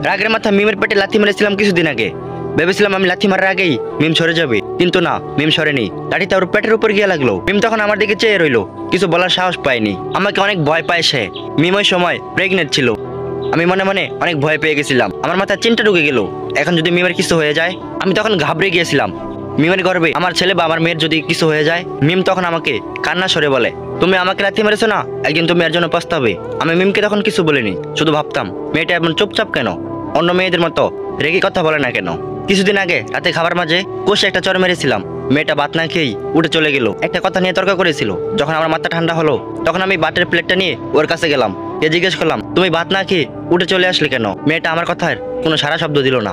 রাগের মাথা মিমের পেটে লাথি মেরেছিলাম কিছুদিন আগে। ভেবেছিলাম আমি লাথি মারার আগেই মিম সরে যাবে, কিন্তু না, মিম সরেনি। লাঠিটা ওর পেটের উপর গিয়ে লাগলো। মিম তখন আমার দিকে চেয়ে রইলো, কিছু বলার সাহস পায়নি। আমাকে অনেক ভয় পায় সে। মিম ওই সময় প্রেগনেন্ট ছিল। আমি মনে মনে অনেক ভয় পেয়ে গেছিলাম। আমার মাথায় চিন্তা ঢুকে গেল, এখন যদি মিমের কিছু হয়ে যায়। আমি তখন ঘাবড়ে গিয়েছিলাম, মিমের গর্বে আমার ছেলে বা আমার মেয়ের যদি কিছু হয়ে যায়। মিম তখন আমাকে কান্না সরে বলে, তুমি আমাকে লাথি মেরেছো না, একদিন তুমি এর জন্য পস্তাবে। আমি মিমকে তখন কিছু বলিনি, শুধু ভাবতাম মেয়েটা এমন চুপচাপ কেন, অন্য মেয়েদের মতো রেগে কথা বলে না কেন। কিছুদিন আগে রাতে খাবার মাঝে কষে একটা চর মেরেছিলাম। মেয়েটা ভাত না খেয়েই উঠে চলে গেল। একটা কথা নিয়ে তর্ক করেছিল। যখন আমার মাথা ঠান্ডা হলো, তখন আমি ভাতের প্লেটটা নিয়ে ওর কাছে গেলাম। জিজ্ঞেস করলাম, তুমি ভাত না খেয়ে উঠে চলে আসলে কেন? মেয়েটা আমার কথার কোনো সারা শব্দ দিল না।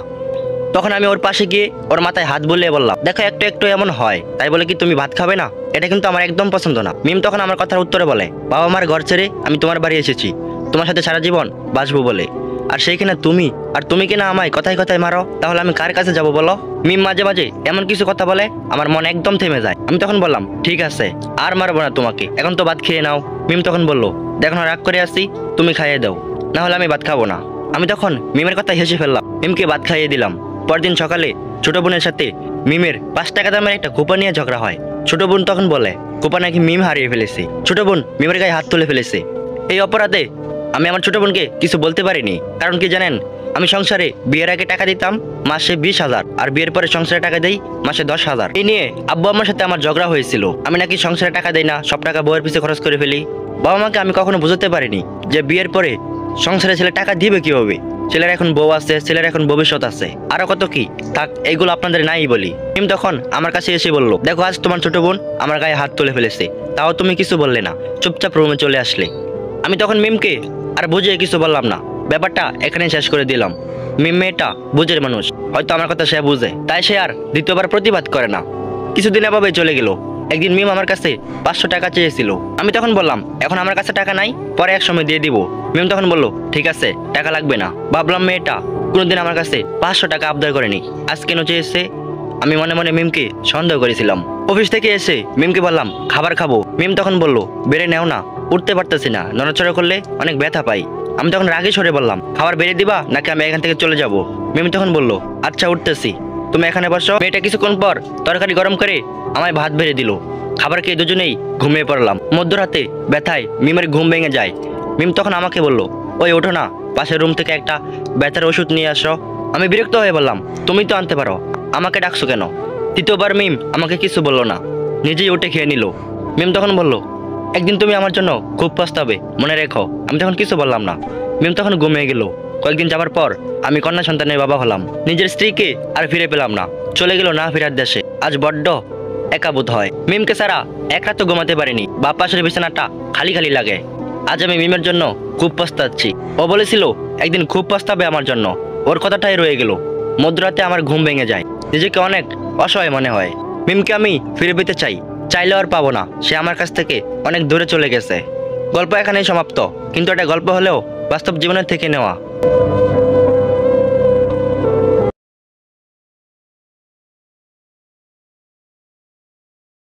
তখন আমি ওর পাশে গিয়ে ওর মাথায় হাত বুলিয়ে বললাম, দেখো একটু একটু এমন হয়, তাই বলে কি তুমি ভাত খাবে না? এটা কিন্তু আমার একদম পছন্দ না। মিম তখন আমার কথার উত্তরে বলে, বাবা মার ঘর ছেড়ে আমি তোমার বাড়ি এসেছি তোমার সাথে সারা জীবন বাঁচবো বলে, আর সেইখানে তুমি কিনা আমায় কথায় কথায় মারো, তাহলে আমি কার কাছে যাব বলো? মিম মাঝে মাঝে এমন কিছু কথা বলে আমার মন একদম থেমে যায়। আমি তখন বললাম, ঠিক আছে, আর মারবো না তোমাকে, এখন তো ভাত খেয়ে নাও। মিম তখন বলল, দেখো না রাগ করে আসছি, তুমি খাইয়ে দাও, না হলে আমি ভাত খাবো না। আমি তখন মিমের কথা হেসে ফেললাম, মিমকে ভাত খাইয়ে দিলাম। পরদিন সকালে ছোট বোনের সাথে মিমের 5 টাকা দামের একটা কোপা নিয়ে ঝগড়া হয়। ছোট বোন তখন বলে, কোপা নাকি মিম হারিয়ে ফেলেছে। ছোট বোন মিমের গায়ে হাত তুলে ফেলেছে। এই অপরাধে আমি আমার ছোট বোনকে কিছু বলতে পারিনি। কারণ কি জানেন, আমি সংসারে বিয়ের আগে টাকা দিতাম মাসে 20,000, আর বিয়ের পরে সংসারে টাকা দেই মাসে 10,000। এই নিয়ে আব্বু আম্মার সাথে আমার ঝগড়া হয়েছিল। আমি নাকি সংসারে টাকা দেই না, সব টাকা বউয়ের পিছে খরচ করে ফেলি। বাবা মাকে আমি কখনো বুঝতে পারিনি যে বিয়ের পরে সংসারে ছেলে টাকা দিবে কিভাবে। ছেলের এখন বউ আছে, ছেলের এখন ভবিষ্যৎ আছে, আরো কত কি থাক, এইগুলো আপনাদের নাই বলি। মিম তখন আমার কাছে এসে বলল, দেখো আজ তোমার ছোট বোন আমার গায়ে হাত তুলে ফেলেছে, তাও তুমি কিছু বললে না, চুপচাপ রুমে চলে আসলে। আমি তখন মিমকে আর বুঝিয়ে কিছু বললাম না, ব্যাপারটা এখানে শেষ করে দিলাম। মিম মেয়েটা বুঝের মানুষ, হয়তো আমার কথা সে বুঝে, তাই সে আর দ্বিতীয়বার প্রতিবাদ করে না। কিছুদিন এভাবেই চলে গেল। একদিন মিম আমার কাছে 500 টাকা চেয়েছিল। আমি তখন বললাম, এখন আমার কাছে টাকা নাই, পরে এক সময় দিয়ে দিব। মিম তখন বলল, ঠিক আছে, টাকা লাগবে না। ভাবলাম মেয়েটা কোনোদিন আমার কাছে 500 টাকা আবদার করেনি, আজ কেন চেয়েছে। আমি মনে মনে মিমকে সন্দেহ করেছিলাম। অফিস থেকে এসে মিমকে বললাম, খাবার খাবো। মিম তখন বলল, বেড়ে নেও না, উঠতে পারতেছি না, নড়াচড়া করলে অনেক ব্যথা পাই। আমি তখন রাগে সরে বললাম, খাবার বেড়ে দিবা নাকি আমি এখান থেকে চলে যাব? মিম তখন বলল, আচ্ছা উঠতেছি, তুমি এখানে বসো। মেয়েটা কিছুক্ষণ পর তরকারি গরম করে আমায় ভাত বেড়ে দিল। খাবার খেয়ে দুজনেই ঘুমিয়ে পড়লাম। মধ্যরাতে ব্যথায় মিমের ঘুম ভেঙে যায়। মিম তখন আমাকে বলল, ওই ওঠো না, পাশের রুম থেকে একটা ব্যথার ওষুধ নিয়ে আসো। আমি বিরক্ত হয়ে বললাম, তুমি তো আনতে পারো, আমাকে ডাকছো কেন? তৃতীয়বার মিম আমাকে কিছু বললো না, নিজেই উঠে খেয়ে নিল। মিম তখন বলল, একদিন তুমি আমার জন্য খুব পস্তাবে, মনে রেখো। আমি তখন কিছু বললাম না। মিম তখন ঘুমিয়ে গেল। কয়েকদিন যাবার পর আমি কন্যা সন্তানের বাবা হলাম। নিজের স্ত্রীকে আর ফিরে পেলাম না, চলে গেল না ফেরার দেশে। আজ বড্ড একা বোধ হয়। মিমকে ছাড়া এক রাতও ঘুমাতে পারিনি, বাপ পাশের বিছানাটা খালি খালি লাগে। আজ আমি মিমের জন্য খুব পস্তাচ্ছি। ও বলেছিল একদিন খুব পস্তাবে আমার জন্য, ওর কথাটাই রয়ে গেল। মধ্যরাতে আমার ঘুম ভেঙে যায়, নিজেকে অনেক অসহায় মনে হয়। মিমকে আমি ফিরে পেতে চাই, চাইলেও আর পাবো না, সে আমার কাছ থেকে অনেক দূরে চলে গেছে। গল্প এখানেই সমাপ্ত, কিন্তু এটা গল্প হলেও বাস্তব জীবনের থেকে নেওয়া।